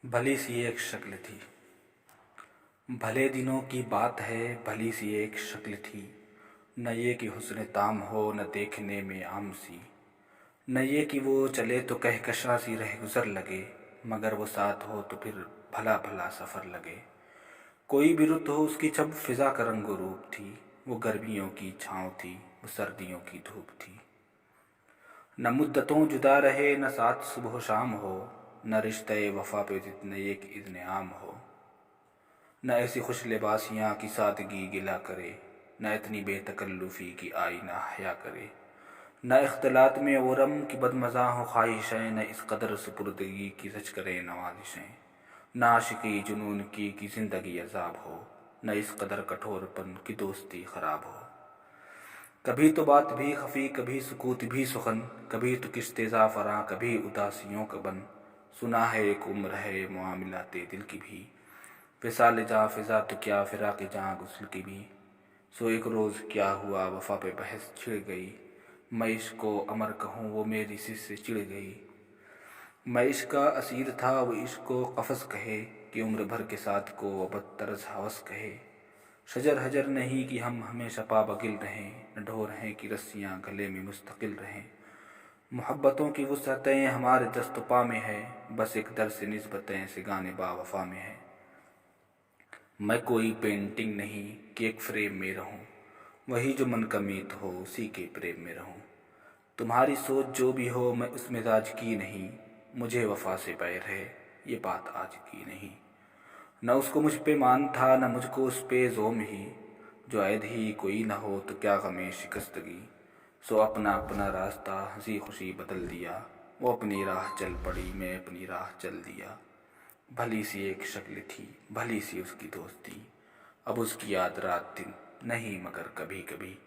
भली सी एक शक्ल थी। भले दिनों की बात है, भली सी एक शक्ल थी। न ये कि हुस्न ताम हो, न देखने में आम सी। न ये कि वो चले तो कहकशा सी रह गुजर लगे, मगर वो साथ हो तो फिर भला भला सफ़र लगे। कोई भी रुत हो उसकी जब फिज़ा का रंगो रूप थी। वो गर्मियों की छाँव थी, वो सर्दियों की धूप थी। न मुद्दतों जुदा रहे, न साथ सुबह शाम हो, न रिश्ते वफा पे जितने एक इज़्न आम हो। न ऐसी खुश लिबासियाँ की सादगी गिला करे, न इतनी बेतकल्लुफ़ी की आईना हया करे। न इख्तलात में औरम की बदमज़ा हो ख्वाहिशें, न इस कदर सुपुर्दगी की सच करे नवाजिशें। न आशिकी जुनून की ज़िंदगी अज़ाब हो, न इस कदर कठोरपन की दोस्ती ख़राब हो। कभी तो बात भी खफ़ी, कभी सुकूत भी सुखन, कभी तो किश्ते ज़ाफ़रां, कभी उदासियों का बन। सुना है एक उम्र है मुआमिलाते दिल की भी, विसाल जा फ़िज़ा तो क्या फ़िराक़ जाँ गुस्ल की भी। सो एक रोज़ क्या हुआ वफ़ा पे बहस छिड़ गई, मैं इश्क को अमर कहूँ वो मेरी सिर से चिढ़ गई। मैं इश्क का असीर था वो इश्क को क़फ़स कहे, कि उम्र भर के साथ को अबद तरस हवस कहे। शजर हजर नहीं कि हम हमेशा पाबगिल रहें, न ढोर हैं कि रस्सियाँ गले में मुस्तकिल रहें। मोहब्बतों की वुसअतें हमारे दस्त पा में है, बस एक दर से निस्बतें से गाने बावफ़ा में है। मैं कोई पेंटिंग नहीं कि एक फ्रेम में रहूं, वही जो मन का मीत हो उसी के प्रेम में रहूं। तुम्हारी सोच जो भी हो मैं उस मिजाज की नहीं, मुझे वफा से बैर है ये बात आज की नहीं। न उसको मुझ पे मान था न मुझको उस पे ज़ोम ही, जो ऐद ही कोई न हो तो क्या गमे शिकस्तगी। सो अपना अपना रास्ता हंसी खुशी बदल दिया, वो अपनी राह चल पड़ी मैं अपनी राह चल दिया। भली सी एक शक्ल थी, भली सी उसकी दोस्ती, अब उसकी याद रात दिन नहीं मगर कभी कभी।